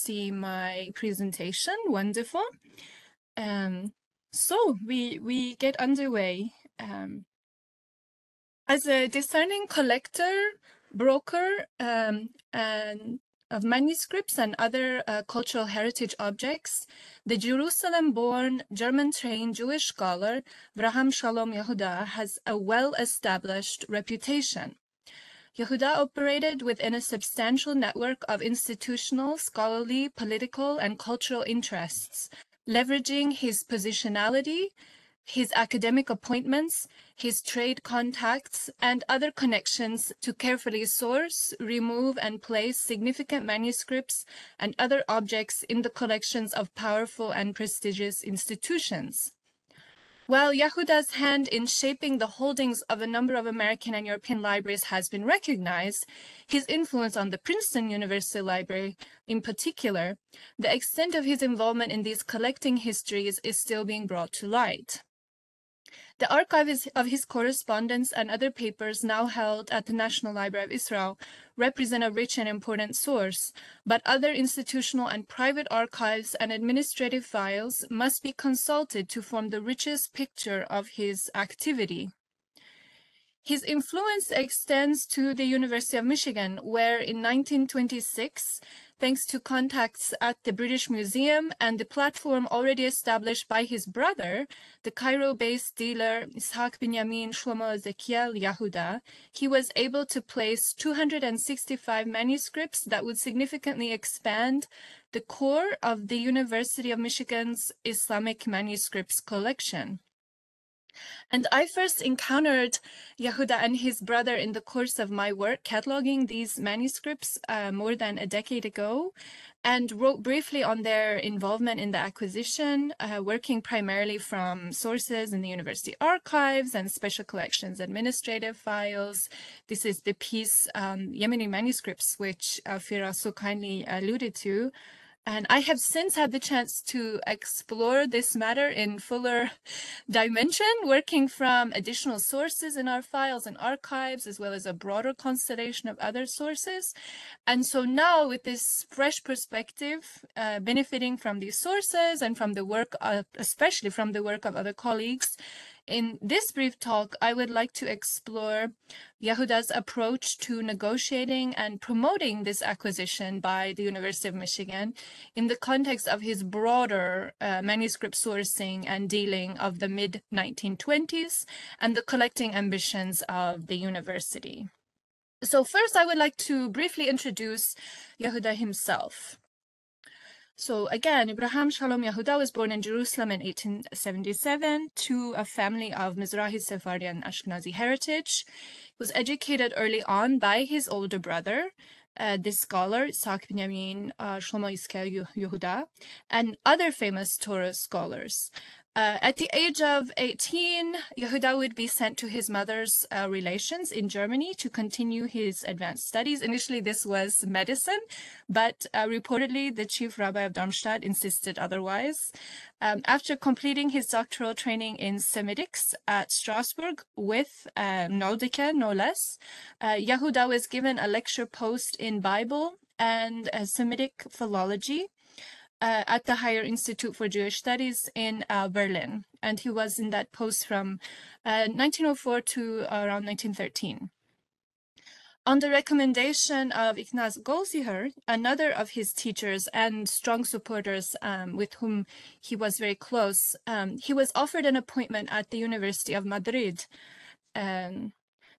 see my presentation. Wonderful. So we get underway. As a discerning collector, broker, and of manuscripts and other cultural heritage objects, the Jerusalem-born, German-trained Jewish scholar Abraham Shalom Yahuda has a well-established reputation. Yahuda operated within a substantial network of institutional, scholarly, political, and cultural interests, leveraging his positionality, his academic appointments, his trade contacts, and other connections to carefully source, remove, and place significant manuscripts and other objects in the collections of powerful and prestigious institutions. While Yahuda's hand in shaping the holdings of a number of American and European libraries has been recognized, his influence on the Princeton University Library in particular, the extent of his involvement in these collecting histories is still being brought to light. The archives of his correspondence and other papers now held at the National Library of Israel represent a rich and important source, but other institutional and private archives and administrative files must be consulted to form the richest picture of his activity. His influence extends to the University of Michigan, where in 1926, thanks to contacts at the British Museum and the platform already established by his brother, the Cairo-based dealer Ishaq Binyamin Shlomo Ezekiel Yahuda, he was able to place 265 manuscripts that would significantly expand the core of the University of Michigan's Islamic manuscripts collection. And I first encountered Yahuda and his brother in the course of my work cataloging these manuscripts more than a decade ago, and wrote briefly on their involvement in the acquisition, working primarily from sources in the university archives and special collections administrative files. This is the piece, Yemeni Manuscripts, which Fira so kindly alluded to. And I have since had the chance to explore this matter in fuller dimension, working from additional sources in our files and archives, as well as a broader constellation of other sources. And so now, with this fresh perspective, benefiting from these sources and from the work, especially from the work of other colleagues, in this brief talk, I would like to explore Yahuda's approach to negotiating and promoting this acquisition by the University of Michigan in the context of his broader manuscript sourcing and dealing of the mid-1920s and the collecting ambitions of the university. So first, I would like to briefly introduce Yahuda himself. So again, Abraham Shalom Yahuda was born in Jerusalem in 1877 to a family of Mizrahi, Sephardi, and Ashkenazi heritage. He was educated early on by his older brother, this scholar, Ishaq Binyamin Shlomo Yahuda, and other famous Torah scholars. At the age of 18, Yahuda would be sent to his mother's relations in Germany to continue his advanced studies. Initially, this was medicine, but reportedly the chief rabbi of Darmstadt insisted otherwise. After completing his doctoral training in Semitics at Strasbourg with Nordike, no less, Yahuda was given a lecture post in Bible and Semitic philology at the Higher Institute for Jewish Studies in Berlin. And he was in that post from 1904 to around 1913. On the recommendation of Ignaz Goldziher, another of his teachers and strong supporters with whom he was very close, he was offered an appointment at the University of Madrid,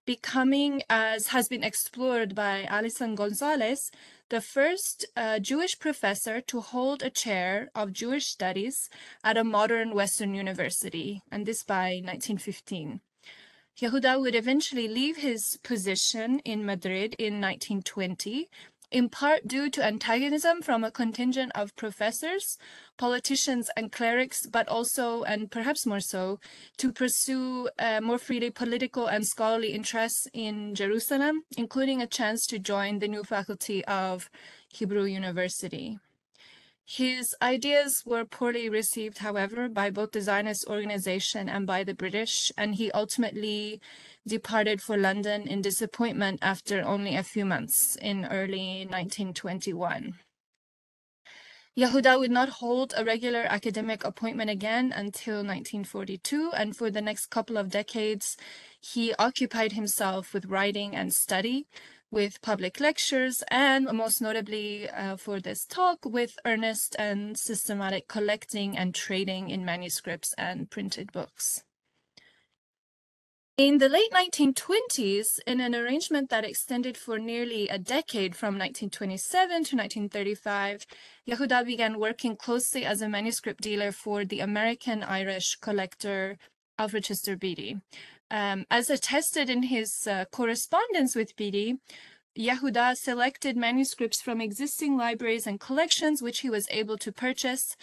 becoming, as has been explored by Alison Gonzalez, the first Jewish professor to hold a chair of Jewish studies at a modern Western university, and this by 1915. Yahuda would eventually leave his position in Madrid in 1920, in part due to antagonism from a contingent of professors, politicians, and clerics, but also, and perhaps more so, to pursue more freely political and scholarly interests in Jerusalem, including a chance to join the new faculty of Hebrew University. His ideas were poorly received, however, by both the Zionist organization and by the British, and he ultimately departed for London in disappointment after only a few months in early 1921. Yahuda would not hold a regular academic appointment again until 1942, and for the next couple of decades, he occupied himself with writing and study, with public lectures, and most notably for this talk, with earnest and systematic collecting and trading in manuscripts and printed books. In the late 1920s, in an arrangement that extended for nearly a decade from 1927 to 1935, Yahuda began working closely as a manuscript dealer for the American-Irish collector Alfred Chester Beatty. As attested in his correspondence with Beatty, Yahuda selected manuscripts from existing libraries and collections which he was able to purchase,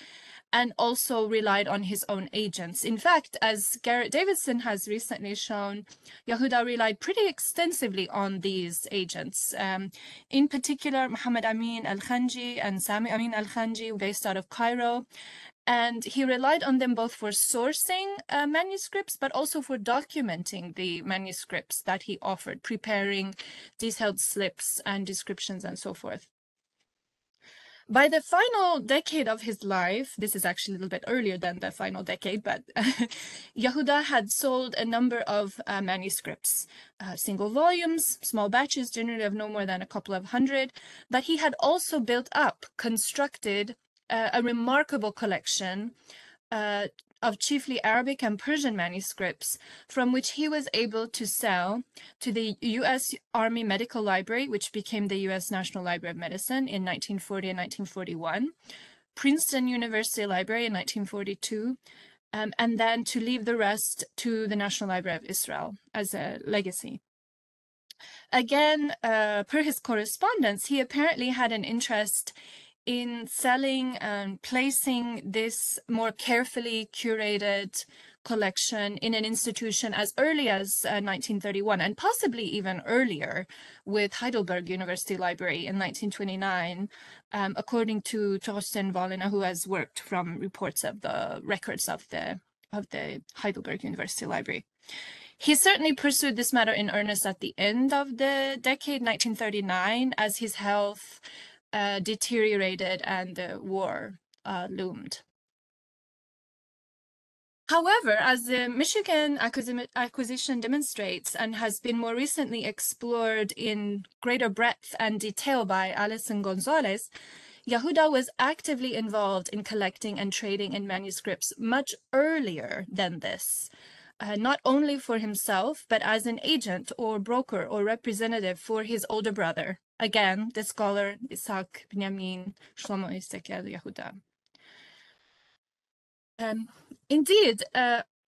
and also relied on his own agents. In fact, as Garrett Davidson has recently shown, Yahuda relied pretty extensively on these agents. In particular, Muhammad Amin al-Khanji and Sami Amin al-Khanji, based out of Cairo. And he relied on them both for sourcing manuscripts, but also for documenting the manuscripts that he offered, preparing detailed slips and descriptions and so forth. By the final decade of his life, this is actually a little bit earlier than the final decade, but Yahuda had sold a number of manuscripts, single volumes, small batches, generally of no more than a couple of hundred, but he had also built up, constructed a remarkable collection of chiefly Arabic and Persian manuscripts, from which he was able to sell to the U.S. Army Medical Library, which became the U.S. National Library of Medicine in 1940 and 1941, Princeton University Library in 1942, and then to leave the rest to the National Library of Israel as a legacy. Again, per his correspondence, he apparently had an interest in selling and placing this more carefully curated collection in an institution as early as 1931, and possibly even earlier with Heidelberg University Library in 1929, according to Thorsten Wallner, who has worked from reports of the records of the Heidelberg University Library. He certainly pursued this matter in earnest at the end of the decade, 1939, as his health deteriorated and the war loomed. However, as the Michigan acquisition demonstrates and has been more recently explored in greater breadth and detail by Alison Gonzalez, Yahuda was actively involved in collecting and trading in manuscripts much earlier than this. Not only for himself, but as an agent or broker or representative for his older brother, again, the scholar Isaac Benjamin Shlomo Ezekiel Yahuda. Indeed,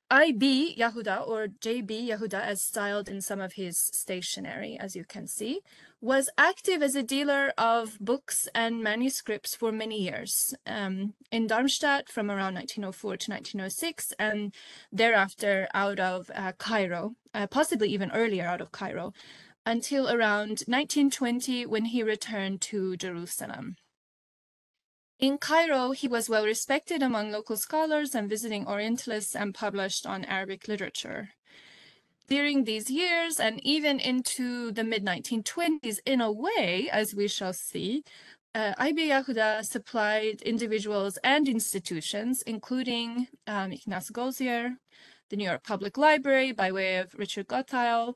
I.B. Yahuda, or J.B. Yahuda, as styled in some of his stationery, as you can see, was active as a dealer of books and manuscripts for many years, in Darmstadt from around 1904 to 1906, and thereafter out of Cairo, possibly even earlier out of Cairo, until around 1920 when he returned to Jerusalem. In Cairo, he was well respected among local scholars and visiting Orientalists and published on Arabic literature. During these years, and even into the mid-1920s, in a way, as we shall see, I.B. Yahuda supplied individuals and institutions, including Ignaz Goldziher, the New York Public Library by way of Richard Gottheil,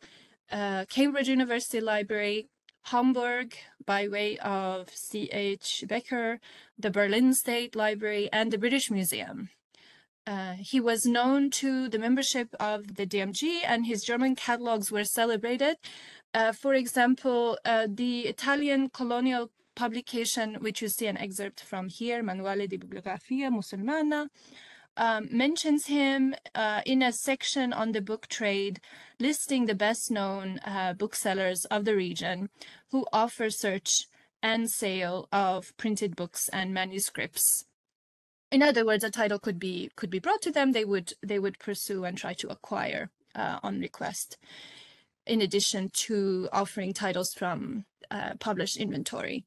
Cambridge University Library, Hamburg by way of C.H. Becker, the Berlin State Library, and the British Museum. He was known to the membership of the DMG, and his German catalogs were celebrated. For example, the Italian colonial publication, which you see an excerpt from here, Manuale di Bibliografia Musulmana, mentions him in a section on the book trade, listing the best-known booksellers of the region who offer search and sale of printed books and manuscripts. In other words, a title could be brought to them. They would pursue and try to acquire on request, in addition to offering titles from published inventory.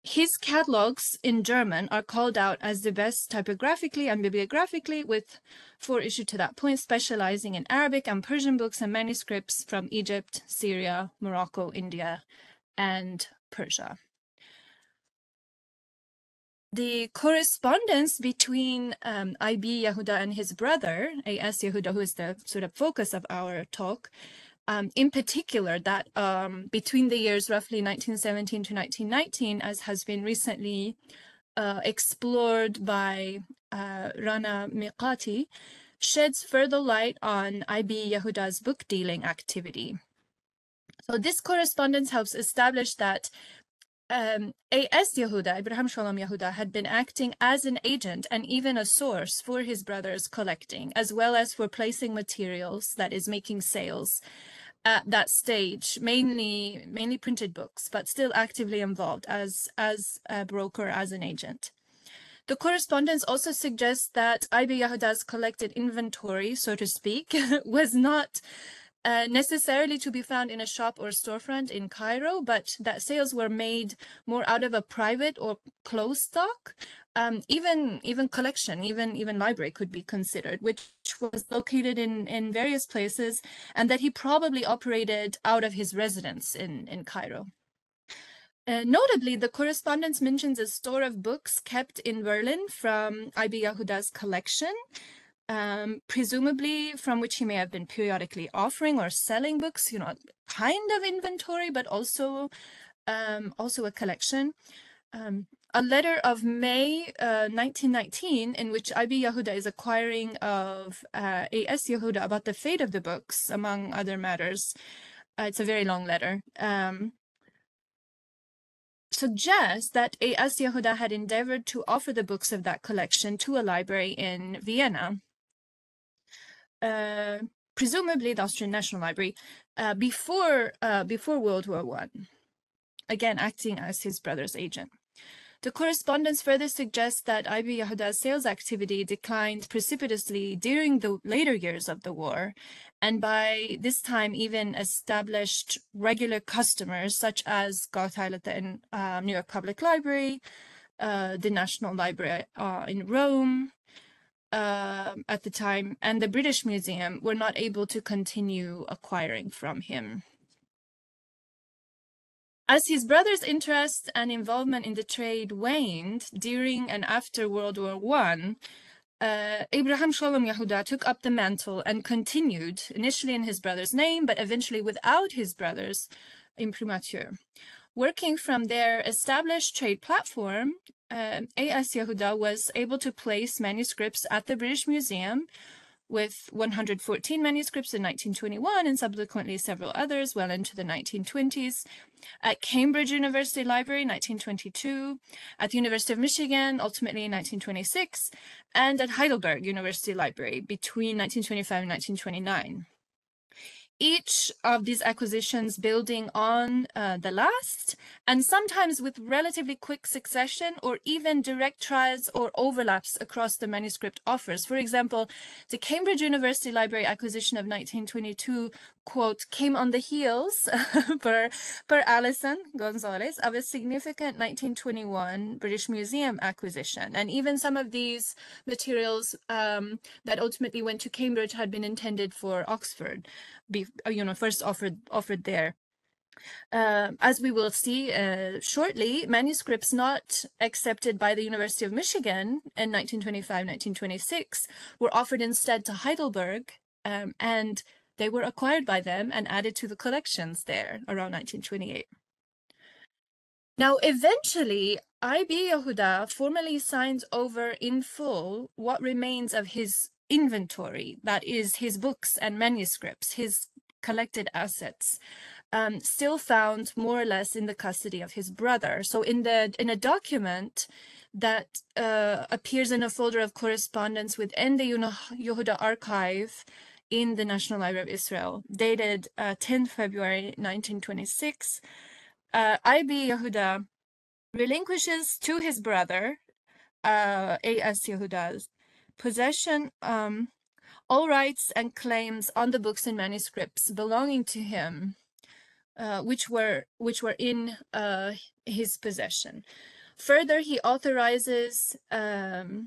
His catalogs in German are called out as the best typographically and bibliographically, with 4 issued to that point, specializing in Arabic and Persian books and manuscripts from Egypt, Syria, Morocco, India, and Persia. The correspondence between IB Yahuda and his brother, AS Yahuda, who is the sort of focus of our talk, in particular, that between the years roughly 1917 to 1919, as has been recently explored by Rana Miqati, sheds further light on IB Yahuda's book dealing activity. So this correspondence helps establish that A.S. Yahuda, Abraham Shalom Yahuda, had been acting as an agent and even a source for his brother's collecting, as well as for placing materials, that is, making sales at that stage, mainly printed books, but still actively involved as a broker, as an agent. The correspondence also suggests that IB Yahuda's collected inventory, so to speak, was not necessarily to be found in a shop or storefront in Cairo, but that sales were made more out of a private or closed stock. Even collection, even library could be considered, which was located in various places, and that he probably operated out of his residence in Cairo. Notably, the correspondence mentions a store of books kept in Berlin from IB Yahuda's collection, presumably from which he may have been periodically offering or selling books, kind of inventory, but also a collection. A letter of May 1919, in which IB Yahuda is inquiring of A.S. Yahuda about the fate of the books, among other matters. It's a very long letter. Suggests that A.S. Yahuda had endeavored to offer the books of that collection to a library in Vienna, presumably the Austrian National Library, before World War I, again acting as his brother's agent. The correspondence further suggests that IB Yahuda's sales activity declined precipitously during the later years of the war, and by this time even established regular customers such as Gotha Letter in New York Public Library, the National Library in Rome at the time, and the British Museum were not able to continue acquiring from him. As his brother's interest and involvement in the trade waned during and after World War I, Abraham Shalom Yahuda took up the mantle and continued, initially in his brother's name, but eventually without his brother's imprimatur. Working from their established trade platform, A.S. Yahuda was able to place manuscripts at the British Museum, with 114 manuscripts in 1921 and subsequently several others well into the 1920s, at Cambridge University Library, 1922, at the University of Michigan, ultimately in 1926, and at Heidelberg University Library between 1925 and 1929. Each of these acquisitions building on the last, and sometimes with relatively quick succession or even direct trials or overlaps across the manuscript offers. For example, the Cambridge University Library acquisition of 1922, quote, came on the heels, per Alison Gonzalez, of a significant 1921 British Museum acquisition. And even some of these materials that ultimately went to Cambridge had been intended for Oxford, first offered there. As we will see shortly, manuscripts not accepted by the University of Michigan in 1925-1926 were offered instead to Heidelberg, and they were acquired by them and added to the collections there around 1928. Now, eventually, IB Yehuda formally signs over in full what remains of his inventory, that is, his books and manuscripts, his collected assets, still found more or less in the custody of his brother. So in a document that appears in a folder of correspondence within the Yehuda archive in the National Library of Israel, dated 10 February 1926, IB Yehuda relinquishes to his brother, A.S. Yehuda's, possession, all rights and claims on the books and manuscripts belonging to him, which were in his possession. Further, he authorizes A.S.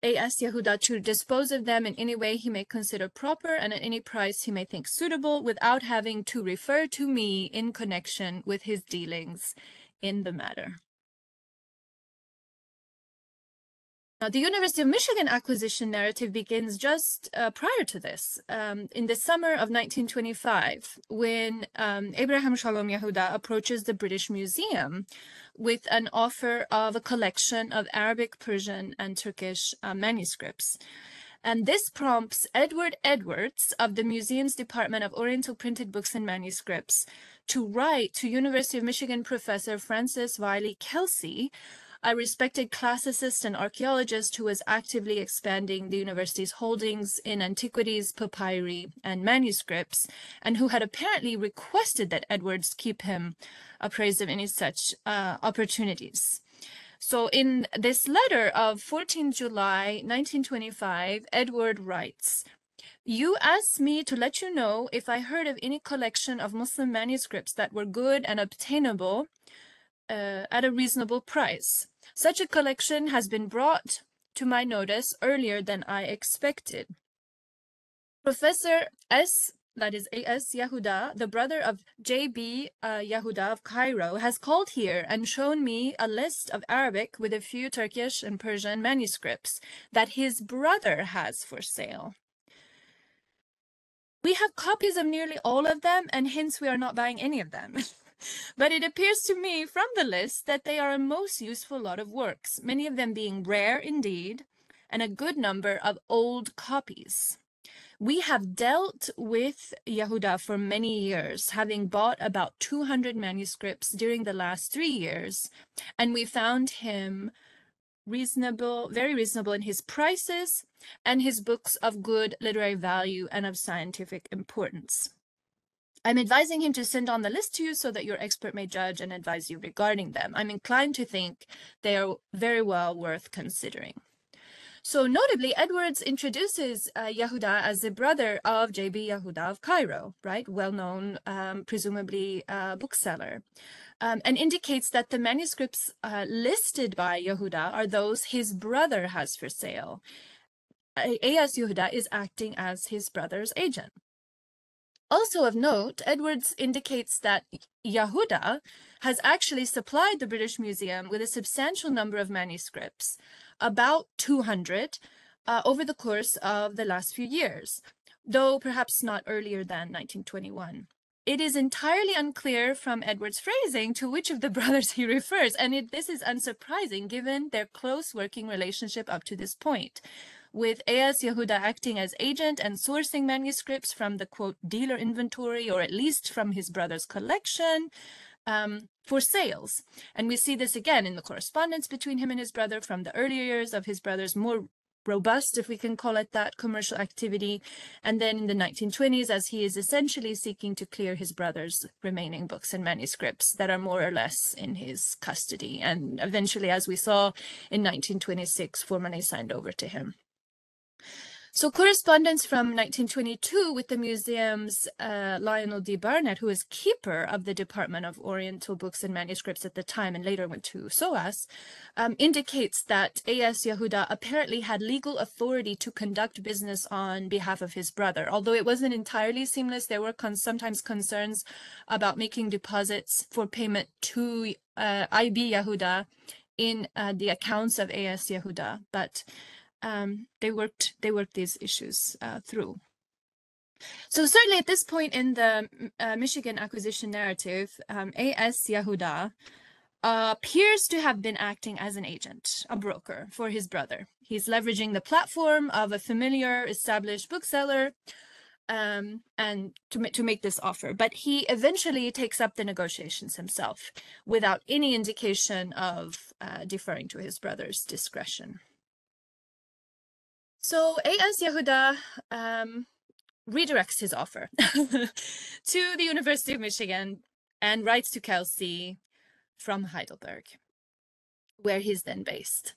Yehuda to dispose of them in any way he may consider proper and at any price he may think suitable, without having to refer to me in connection with his dealings in the matter. Now, the University of Michigan acquisition narrative begins just prior to this, in the summer of 1925, when Abraham Shalom Yahuda approaches the British Museum with an offer of a collection of Arabic, Persian, and Turkish manuscripts. And this prompts Edward Edwards of the museum's Department of Oriental Printed Books and Manuscripts to write to University of Michigan professor Francis Wiley Kelsey, a respected classicist and archaeologist who was actively expanding the university's holdings in antiquities, papyri, and manuscripts, and who had apparently requested that Edwards keep him appraised of any such opportunities. So in this letter of 14 July 1925, Edward writes, "You asked me to let you know if I heard of any collection of Muslim manuscripts that were good and obtainable at a reasonable price. Such a collection has been brought to my notice earlier than I expected. Professor S., that is A.S. Yahuda, the brother of J.B. Yahuda of Cairo, has called here and shown me a list of Arabic with a few Turkish and Persian manuscripts that his brother has for sale. We have copies of nearly all of them, and hence we are not buying any of them." But it appears to me from the list that they are a most useful lot of works, many of them being rare indeed, and a good number of old copies. We have dealt with Yahuda for many years, having bought about 200 manuscripts during the last 3 years, and we found him reasonable, very reasonable in his prices, and his books of good literary value and of scientific importance. I'm advising him to send on the list to you so that your expert may judge and advise you regarding them. I'm inclined to think they are very well worth considering. So notably, Edwards introduces Yahuda as the brother of J.B. Yahuda of Cairo, right? Well-known, presumably bookseller, and indicates that the manuscripts listed by Yahuda are those his brother has for sale. A.S. Yahuda is acting as his brother's agent. Also of note, Edwards indicates that Yahuda has actually supplied the British Museum with a substantial number of manuscripts, about 200, over the course of the last few years, though perhaps not earlier than 1921. It is entirely unclear from Edwards' phrasing to which of the brothers he refers, and this is unsurprising given their close working relationship up to this point, with A.S. Yahuda acting as agent and sourcing manuscripts from the, quote, dealer inventory, or at least from his brother's collection, for sales. And we see this again in the correspondence between him and his brother from the earlier years of his brother's more robust, if we can call it that, commercial activity, and then in the 1920s as he is essentially seeking to clear his brother's remaining books and manuscripts that are more or less in his custody, and eventually, as we saw in 1926, formally signed over to him. So correspondence from 1922 with the museum's Lionel D. Barnett, who is keeper of the Department of Oriental Books and Manuscripts at the time and later went to SOAS, indicates that A.S. Yahuda apparently had legal authority to conduct business on behalf of his brother. Although it wasn't entirely seamless, there were sometimes concerns about making deposits for payment to I.B. Yahuda in the accounts of A.S. Yahuda, but they worked these issues through. So certainly at this point in the Michigan acquisition narrative, A.S. Yahuda appears to have been acting as an agent, a broker for his brother. He's leveraging the platform of a familiar established bookseller and to make this offer. But he eventually takes up the negotiations himself without any indication of deferring to his brother's discretion. So A.S. Yahuda redirects his offer to the University of Michigan and writes to Kelsey from Heidelberg, where he's then based.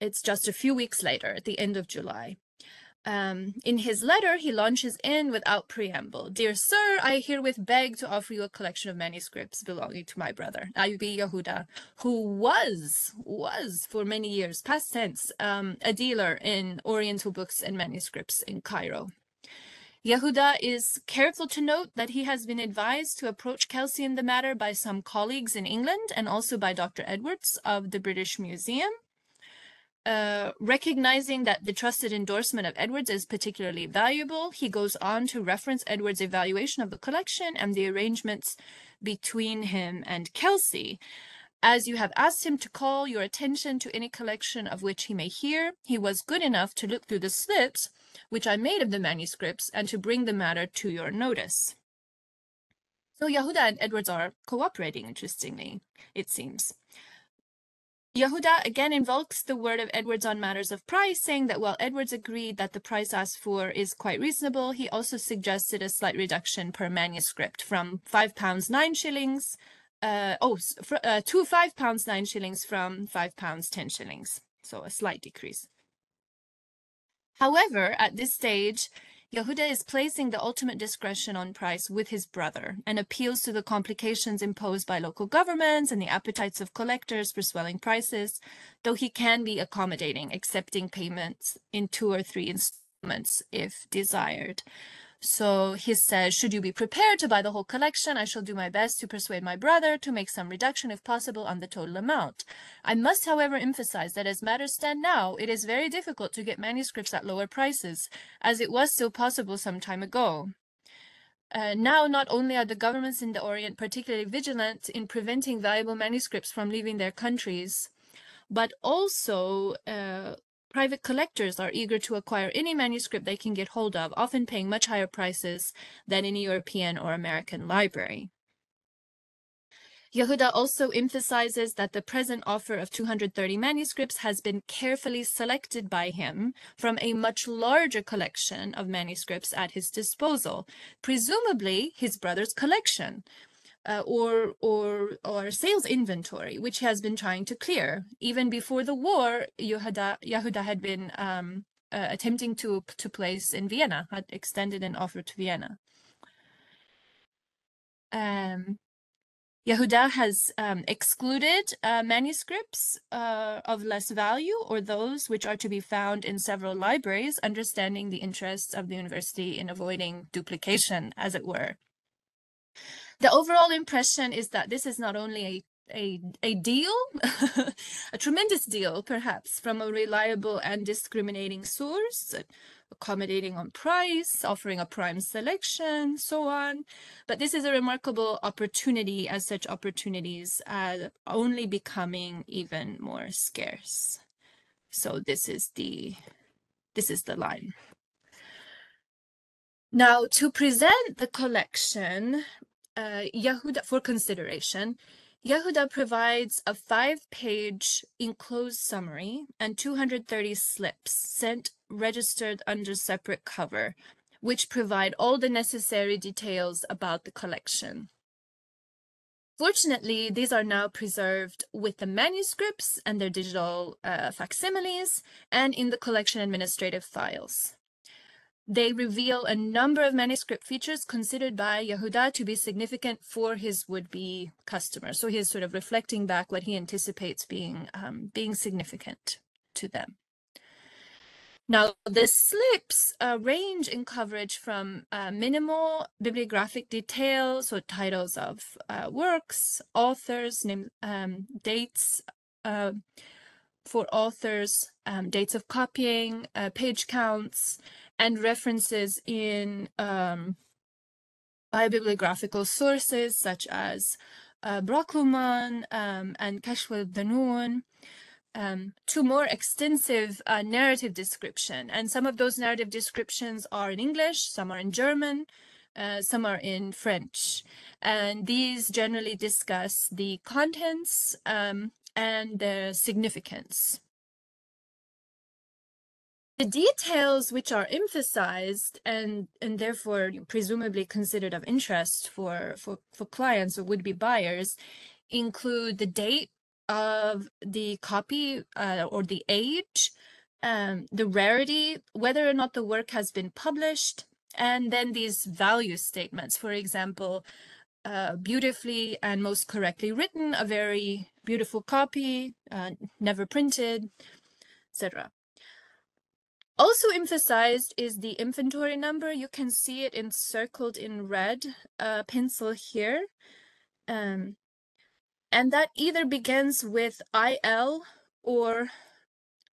It's just a few weeks later, at the end of July. In his letter, he launches in without preamble. "Dear sir, I herewith beg to offer you a collection of manuscripts belonging to my brother, I.B. Yahuda, who was for many years, past tense, a dealer in Oriental books and manuscripts in Cairo. Yahuda is careful to note that he has been advised to approach Kelsey in the matter by some colleagues in England and also by Dr. Edwards of the British Museum. Recognizing that the trusted endorsement of Edwards is particularly valuable, he goes on to reference Edwards' evaluation of the collection and the arrangements between him and Kelsey. As you have asked him to call your attention to any collection of which he may hear, he was good enough to look through the slips which I made of the manuscripts and to bring the matter to your notice. So Yahuda and Edwards are cooperating, interestingly, it seems. Yahuda again invokes the word of Edwards on matters of price, saying that while Edwards agreed that the price asked for is quite reasonable, he also suggested a slight reduction per manuscript from £5 9 shillings, to £5 9 shillings from £5 10 shillings. So a slight decrease. However, at this stage, Yahuda is placing the ultimate discretion on price with his brother and appeals to the complications imposed by local governments and the appetites of collectors for swelling prices, though he can be accommodating, accepting payments in 2 or 3 installments if desired. So he says, should you be prepared to buy the whole collection, I shall do my best to persuade my brother to make some reduction if possible on the total amount. I must, however, emphasize that as matters stand now, it is very difficult to get manuscripts at lower prices, as it was still possible some time ago. Now, not only are the governments in the Orient particularly vigilant in preventing valuable manuscripts from leaving their countries, but also private collectors are eager to acquire any manuscript they can get hold of, often paying much higher prices than any European or American library. Yahuda also emphasizes that the present offer of 230 manuscripts has been carefully selected by him from a much larger collection of manuscripts at his disposal, presumably his brother's collection, or sales inventory, which he has been trying to clear. Even before the war, Yahuda had been attempting to place in Vienna, had extended an offer to Vienna. Yahuda has excluded manuscripts of less value or those which are to be found in several libraries, understanding the interests of the university in avoiding duplication, as it were. The overall impression is that this is not only a deal, a tremendous deal, perhaps, from a reliable and discriminating source, accommodating on price, offering a prime selection, so on. But this is a remarkable opportunity, as such opportunities are only becoming even more scarce. So this is the line. Now, to present the collection, Yahuda, for consideration, Yahuda provides a 5-page enclosed summary and 230 slips sent registered under separate cover, which provide all the necessary details about the collection. Fortunately, these are now preserved with the manuscripts and their digital facsimiles and in the collection administrative files. They reveal a number of manuscript features considered by Yahuda to be significant for his would-be customers. So he is sort of reflecting back what he anticipates being significant to them. Now, the slips range in coverage from minimal bibliographic details, so titles of works, authors, dates for authors, dates of copying, page counts, and references in bibliographical sources such as Brockluman and Kashf al-Danun, to more extensive narrative description. And some of those narrative descriptions are in English, some are in German, some are in French. And these generally discuss the contents and their significance. The details which are emphasized and therefore presumably considered of interest for clients or would-be buyers include the date of the copy or the age, the rarity, whether or not the work has been published, and then these value statements. For example, beautifully and most correctly written, a very beautiful copy, never printed, etc. Also emphasized is the inventory number. You can see it encircled in red pencil here. And that either begins with IL or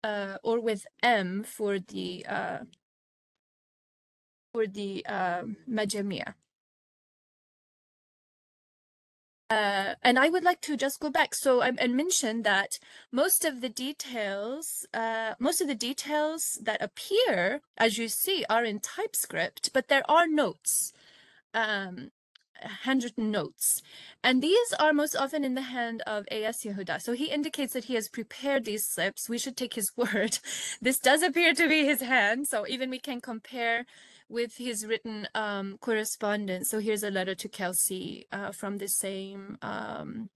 or with M for the Majamia. And I would like to just go back. So I mentioned that most of the details that appear, as you see, are in TypeScript, but there are notes. Handwritten notes, and these are most often in the hand of A.S. Yahuda. So he indicates that he has prepared these slips. We should take his word. This does appear to be his hand, so even we can compare with his written correspondence. So here's a letter to Kelsey from the same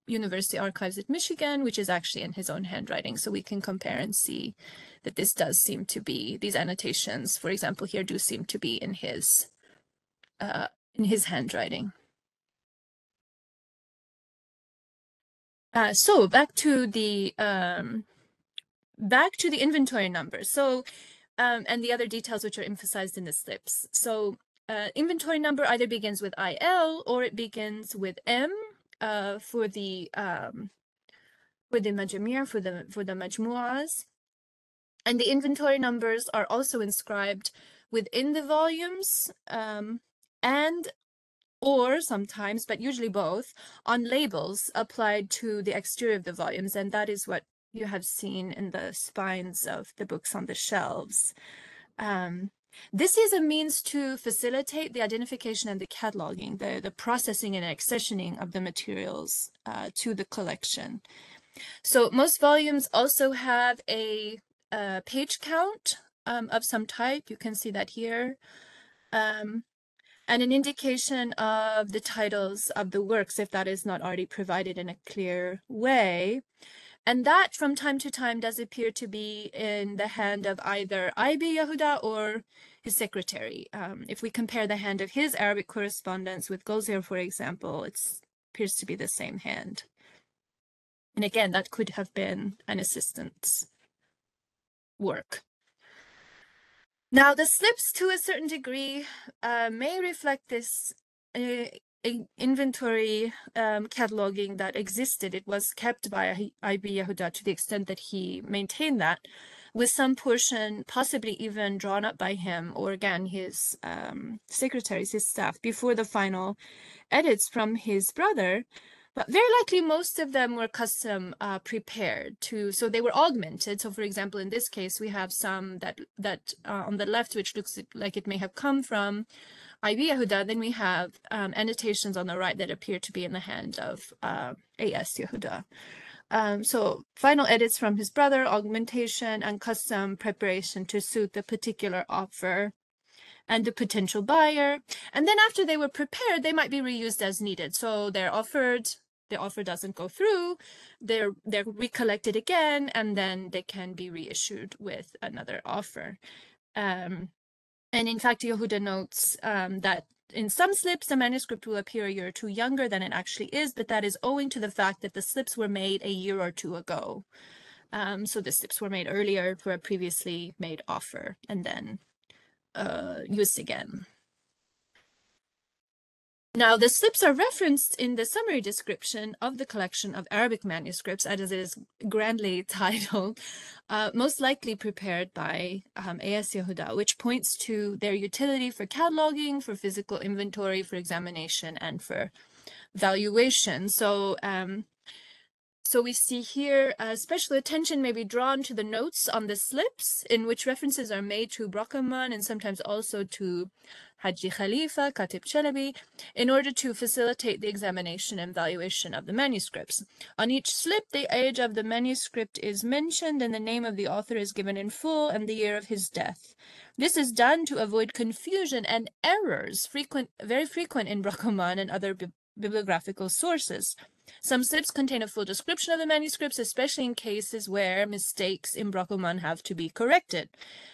University Archives at Michigan, which is actually in his own handwriting. So we can compare and see that this does seem to be, these annotations, for example, here do seem to be in his handwriting. So back to the inventory numbers. So and the other details which are emphasized in the slips. So inventory number either begins with IL or it begins with M for the Majamir, for the Majmu'as. And the inventory numbers are also inscribed within the volumes and or sometimes, but usually both, on labels applied to the exterior of the volumes. And that is what you have seen in the spines of the books on the shelves. This is a means to facilitate the identification and the cataloging, the processing and accessioning of the materials to the collection. So most volumes also have a page count of some type. You can see that here. And an indication of the titles of the works, if that is not already provided in a clear way. And that, from time to time, does appear to be in the hand of either I.B. Yahuda or his secretary. If we compare the hand of his Arabic correspondence with Gozer, for example, it appears to be the same hand. And again, that could have been an assistant's work. Now, the slips, to a certain degree, may reflect this inventory cataloging that existed. It was kept by I.B. Yahuda to the extent that he maintained that, with some portion possibly even drawn up by him, or again, his secretaries, his staff, before the final edits from his brother. But very likely most of them were custom prepared so they were augmented. So for example, in this case, we have some that on the left, which looks like it may have come from I.B. Yahuda. Then we have annotations on the right that appear to be in the hand of A.S. Yahuda. So final edits from his brother, augmentation, and custom preparation to suit the particular offer and the potential buyer. And then after they were prepared, they might be reused as needed. So they're offered, the offer doesn't go through, they're recollected again, and then they can be reissued with another offer. And in fact, Yehuda notes that in some slips, the manuscript will appear a year or two younger than it actually is, but that is owing to the fact that the slips were made a year or two ago. So the slips were made earlier for a previously made offer and then used again. Now, the slips are referenced in the summary description of the collection of Arabic manuscripts, as it is grandly titled, most likely prepared by A.S. Yahuda, which points to their utility for cataloging, for physical inventory, for examination, and for valuation. So we see here special attention may be drawn to the notes on the slips, in which references are made to Brockerman and sometimes also to Haji Khalifa, Khatib Chalabi, in order to facilitate the examination and valuation of the manuscripts. On each slip, the age of the manuscript is mentioned and the name of the author is given in full and the year of his death. This is done to avoid confusion and errors, very frequent in Brockerman and other bibliographical sources. Some slips contain a full description of the manuscripts, especially in cases where mistakes in Brockerman have to be corrected.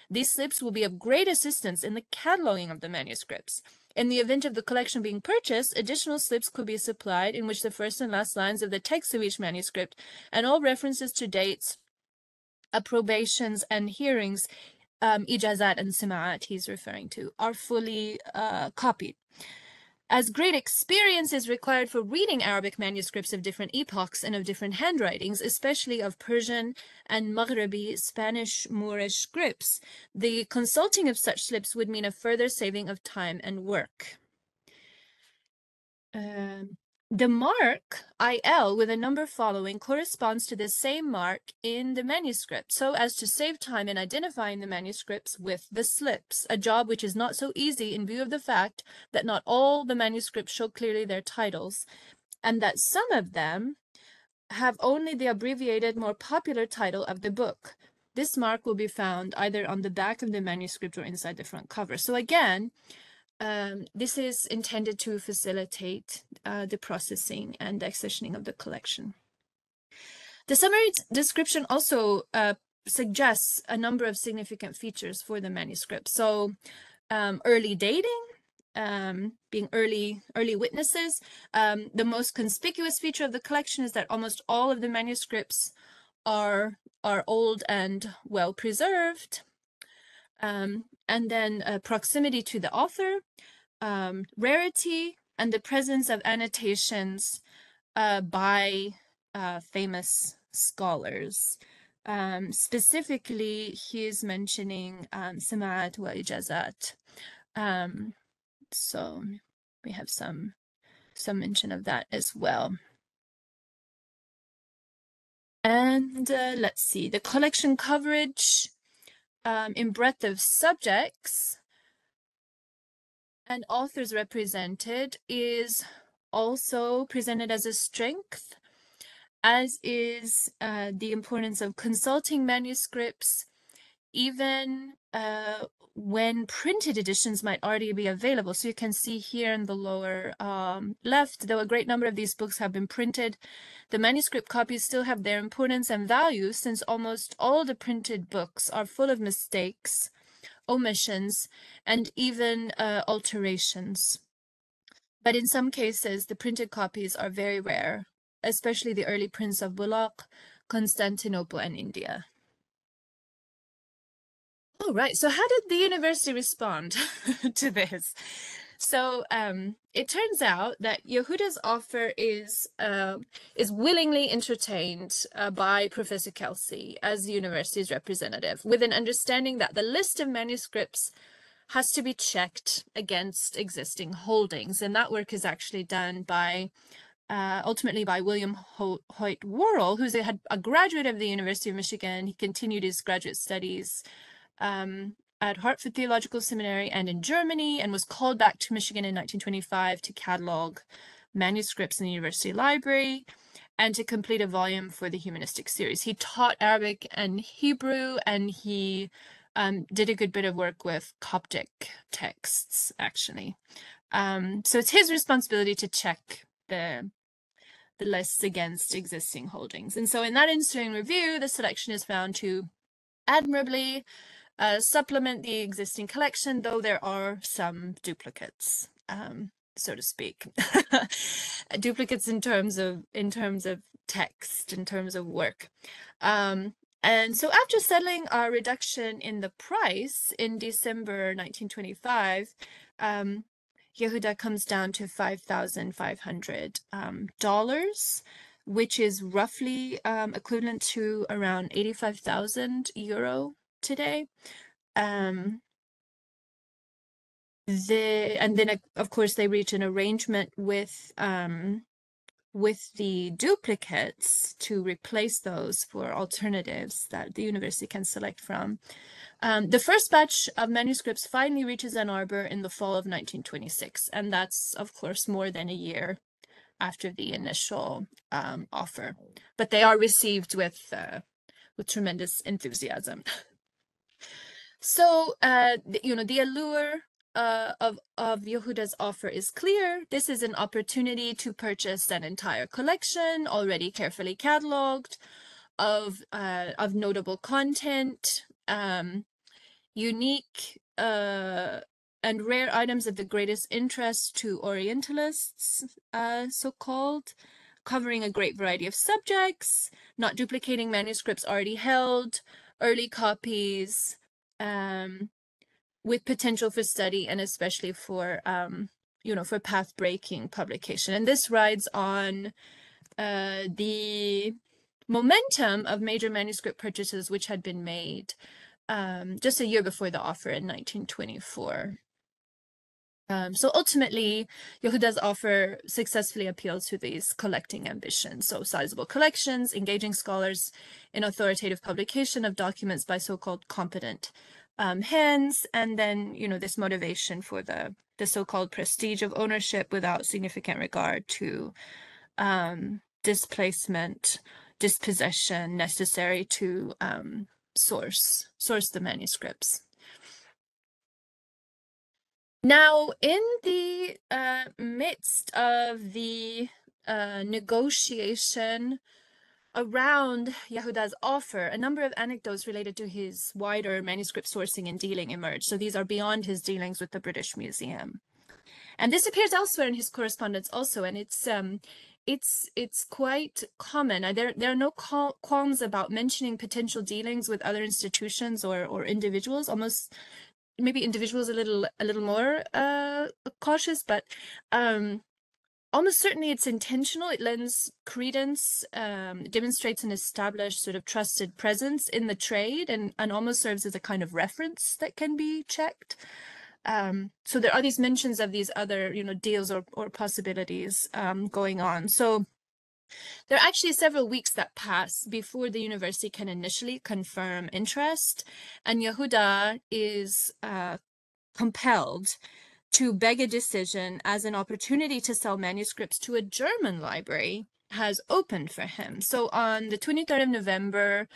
These slips will be of great assistance in the cataloging of the manuscripts. In the event of the collection being purchased, additional slips could be supplied in which the first and last lines of the text of each manuscript and all references to dates, approbations, and hearings, ijazat and sima'at he's referring to, are fully copied. As great experience is required for reading Arabic manuscripts of different epochs and of different handwritings, especially of Persian and Maghrebi Spanish Moorish scripts, the consulting of such slips would mean a further saving of time and work. The mark IL with a number following corresponds to the same mark in the manuscript, so as to save time in identifying the manuscripts with the slips, a job which is not so easy in view of the fact that not all the manuscripts show clearly their titles, and that some of them have only the abbreviated, more popular title of the book. This mark will be found either on the back of the manuscript or inside the front cover. So again, this is intended to facilitate the processing and accessioning of the collection. The summary description also suggests a number of significant features for the manuscript. So early dating, being early witnesses. The most conspicuous feature of the collection is that almost all of the manuscripts are old and well preserved. And then proximity to the author, rarity, and the presence of annotations by famous scholars. Specifically, he is mentioning Sama'at wa Ijazat. So we have some mention of that as well. And let's see, the collection coverage in breadth of subjects and authors represented is also presented as a strength, as is the importance of consulting manuscripts, even when printed editions might already be available. So you can see here in the lower left, though a great number of these books have been printed, the manuscript copies still have their importance and value, since almost all the printed books are full of mistakes, omissions, and even alterations. But in some cases, the printed copies are very rare, especially the early prints of Bulaq, Constantinople, and India. Oh, right. So how did the university respond to this? So it turns out that Yahudas Offer is willingly entertained by Professor Kelsey as the university's representative, with an understanding that the list of manuscripts has to be checked against existing holdings. And that work is actually done by ultimately by William Hoyt Worrell, who's a graduate of the University of Michigan. He continued his graduate studies at Hartford Theological Seminary and in Germany, and was called back to Michigan in 1925 to catalog manuscripts in the University Library and to complete a volume for the humanistic series. He taught Arabic and Hebrew, and he did a good bit of work with Coptic texts, actually. So it's his responsibility to check the lists against existing holdings. And so in that ensuing review, the selection is found to admirably supplement the existing collection, though there are some duplicates, so to speak. Duplicates in terms of text, in terms of work. And so after settling our reduction in the price in December 1925, Yahuda comes down to $5,500, which is roughly equivalent to around 85,000 euro today. And then of course they reach an arrangement with the duplicates to replace those for alternatives that the university can select from. The first batch of manuscripts finally reaches Ann Arbor in the fall of 1926, and that's of course more than a year after the initial offer, but they are received with tremendous enthusiasm. So, the allure of Yahuda's offer is clear. This is an opportunity to purchase an entire collection, already carefully cataloged, of notable content, unique and rare items of the greatest interest to Orientalists, so-called, covering a great variety of subjects, not duplicating manuscripts already held, early copies, with potential for study and especially for for path-breaking publication. And this rides on the momentum of major manuscript purchases which had been made just a year before the offer in 1924. So ultimately, Yahuda's Offer successfully appeals to these collecting ambitions. So sizable collections, engaging scholars in authoritative publication of documents by so-called competent hands, and then, this motivation for the so-called prestige of ownership without significant regard to displacement, dispossession necessary to source the manuscripts. Now, in the midst of the negotiation around Yahuda's Offer, a number of anecdotes related to his wider manuscript sourcing and dealing emerged. So these are beyond his dealings with the British Museum. And this appears elsewhere in his correspondence also, and it's quite common. There are no qualms about mentioning potential dealings with other institutions or individuals. Almost maybe individuals a little more cautious, but almost certainly it's intentional. It lends credence, demonstrates an established sort of trusted presence in the trade, and almost serves as a kind of reference that can be checked. So there are these mentions of these other, deals or possibilities going on. So there are actually several weeks that pass before the university can initially confirm interest, and Yahuda is compelled to beg a decision as an opportunity to sell manuscripts to a German library has opened for him. So on the 23rd of November,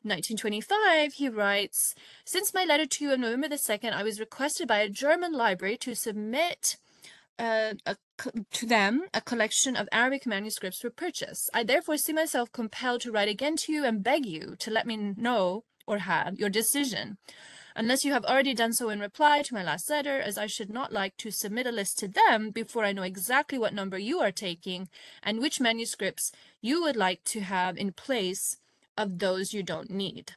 1925, he writes, "Since my letter to you on November the 2nd, I was requested by a German library to submit to them a collection of Arabic manuscripts for purchase. I therefore see myself compelled to write again to you and beg you to let me know or have your decision, unless you have already done so in reply to my last letter, as I should not like to submit a list to them before I know exactly what number you are taking and which manuscripts you would like to have in place of those you don't need."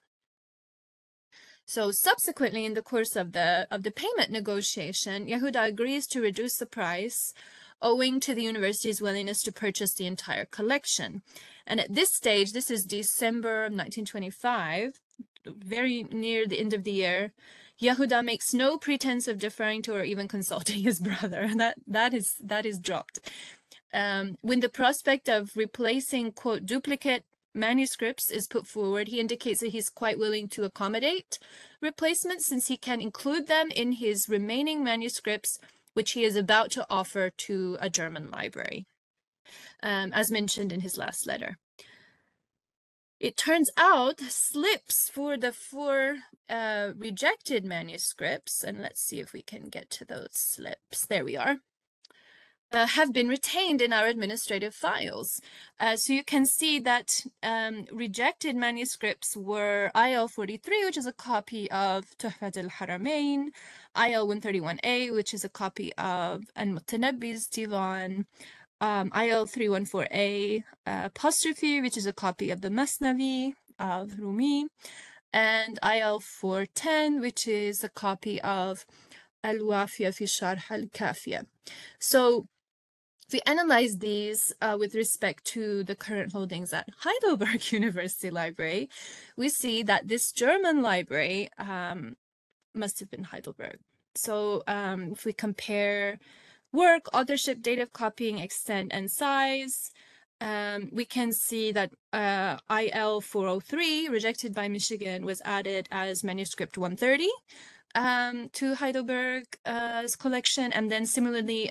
So subsequently, in the course of the payment negotiation, Yahuda agrees to reduce the price owing to the university's willingness to purchase the entire collection. And at this stage, this is December of 1925, very near the end of the year, Yahuda makes no pretense of deferring to or even consulting his brother. That is dropped. When the prospect of replacing, quote, duplicate manuscripts is put forward, he indicates that he's quite willing to accommodate replacements since he can include them in his remaining manuscripts, which he is about to offer to a German library, as mentioned in his last letter. It turns out slips for the 4 rejected manuscripts, and let's see if we can get to those slips. There we are. Have been retained in our administrative files. So you can see that rejected manuscripts were IL 43, which is a copy of Tuhfat al-Haramain, IL 131A, which is a copy of Al-Mutanabbi's Divan, IL 314A apostrophe, which is a copy of the Masnavi of Rumi, and IL 410, which is a copy of Al-Wafia fi Sharh al-Kafia. So if we analyze these with respect to the current holdings at Heidelberg University Library, we see that this German library must have been Heidelberg. So if we compare work, authorship, date of copying, extent, and size, we can see that IL 403, rejected by Michigan, was added as manuscript 130 to Heidelberg's collection, and then similarly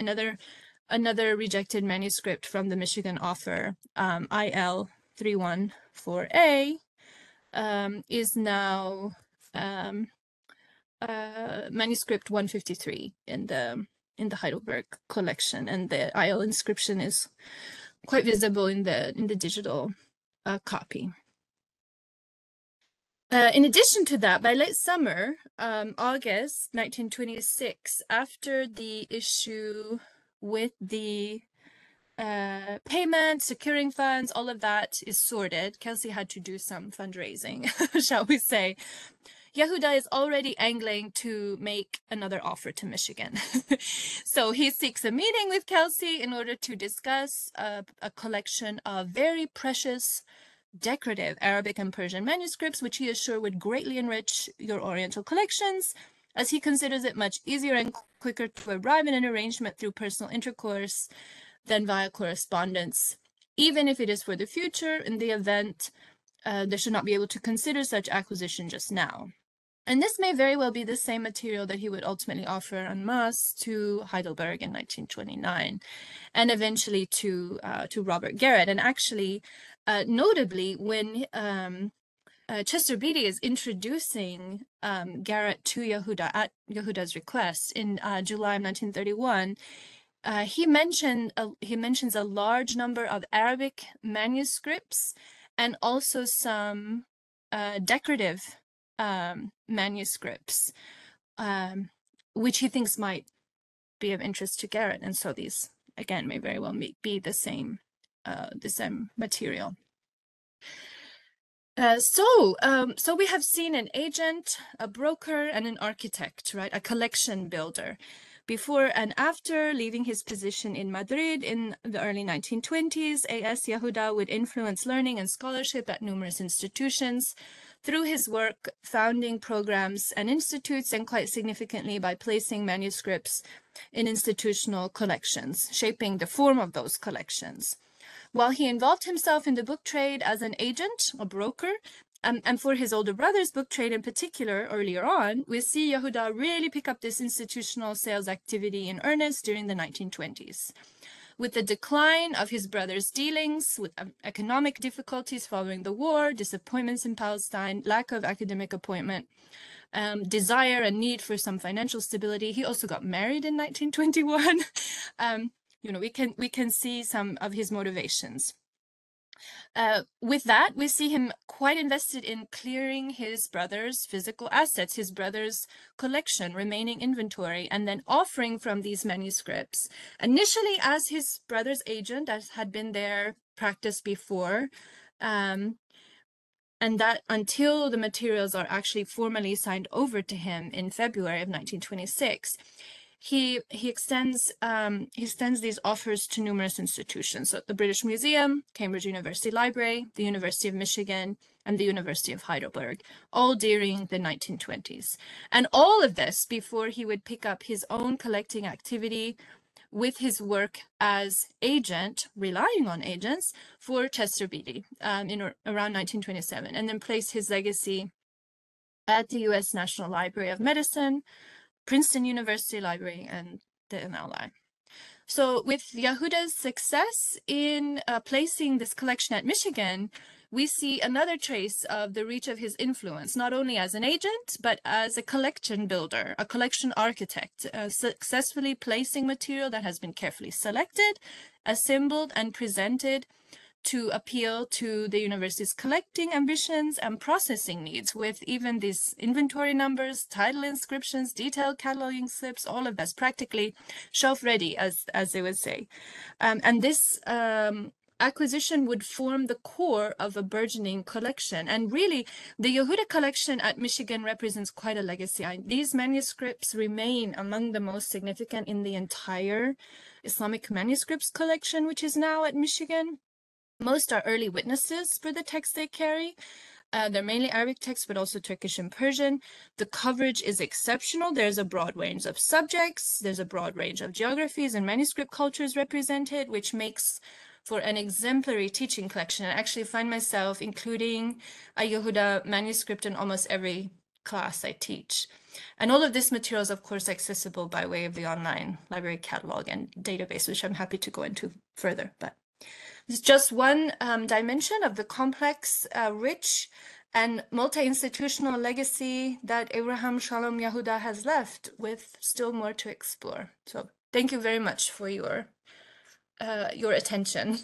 another rejected manuscript from the Michigan offer, IL 314A, is now manuscript 153 in the Heidelberg collection, and the IL inscription is quite visible in the digital copy. In addition to that, by late summer, August 1926, after the issue with the payment, securing funds, all of that is sorted, Kelsey had to do some fundraising, shall we say. Yahuda is already angling to make another offer to Michigan. So he seeks a meeting with Kelsey in order to discuss a collection of very precious, decorative Arabic and Persian manuscripts, which he is sure would greatly enrich your Oriental collections, as he considers it much easier and quicker to arrive at an arrangement through personal intercourse than via correspondence, even if it is for the future, in the event they should not be able to consider such acquisition just now. And this may very well be the same material that he would ultimately offer en masse to Heidelberg in 1929, and eventually to Robert Garrett. And actually, notably, when Chester Beatty is introducing Garrett to Yahuda at Yahuda's request in July of 1931, he mentions a large number of Arabic manuscripts and also some decorative manuscripts, which he thinks might be of interest to Garrett. And so these, again, may very well be the same material. So we have seen an agent, a broker, and an architect, right? A collection builder. Before and after leaving his position in Madrid in the early 1920s, A.S. Yahuda would influence learning and scholarship at numerous institutions through his work founding programs and institutes, and quite significantly by placing manuscripts in institutional collections, shaping the form of those collections. While he involved himself in the book trade as an agent, a broker, and for his older brother's book trade in particular, earlier on, we see Yahuda really pick up this institutional sales activity in earnest during the 1920s. With the decline of his brother's dealings, with economic difficulties following the war, disappointments in Palestine, lack of academic appointment, desire and need for some financial stability, he also got married in 1921. We can see some of his motivations. With that, we see him quite invested in clearing his brother's physical assets, his brother's collection, remaining inventory, and then offering from these manuscripts, initially as his brother's agent, as had been their practice before, and that until the materials are actually formally signed over to him in February of 1926. He extends these offers to numerous institutions, so the British Museum, Cambridge University Library, the University of Michigan, and the University of Heidelberg, all during the 1920s. And all of this before he would pick up his own collecting activity with his work as agent, relying on agents, for Chester Beatty in around 1927, and then place his legacy at the U.S. National Library of Medicine, Princeton University Library, and the MLI. So with Yahuda's success in placing this collection at Michigan, we see another trace of the reach of his influence, not only as an agent, but as a collection builder, a collection architect, successfully placing material that has been carefully selected, assembled, and presented to appeal to the university's collecting ambitions and processing needs, with even these inventory numbers, title inscriptions, detailed cataloging slips, all of that's practically shelf ready, as they would say. And this acquisition would form the core of a burgeoning collection. And really, the Yahuda collection at Michigan represents quite a legacy. These manuscripts remain among the most significant in the entire Islamic manuscripts collection, which is now at Michigan. Most are early witnesses for the texts they carry. They're mainly Arabic texts, but also Turkish and Persian. The coverage is exceptional. There's a broad range of subjects. There's a broad range of geographies and manuscript cultures represented, which makes for an exemplary teaching collection. I actually find myself including a Yahuda manuscript in almost every class I teach. And all of this material is, of course, accessible by way of the online library catalog and database, which I'm happy to go into further. But it's just one dimension of the complex, rich, and multi-institutional legacy that Abraham Shalom Yahuda has left, with still more to explore. So thank you very much for your attention.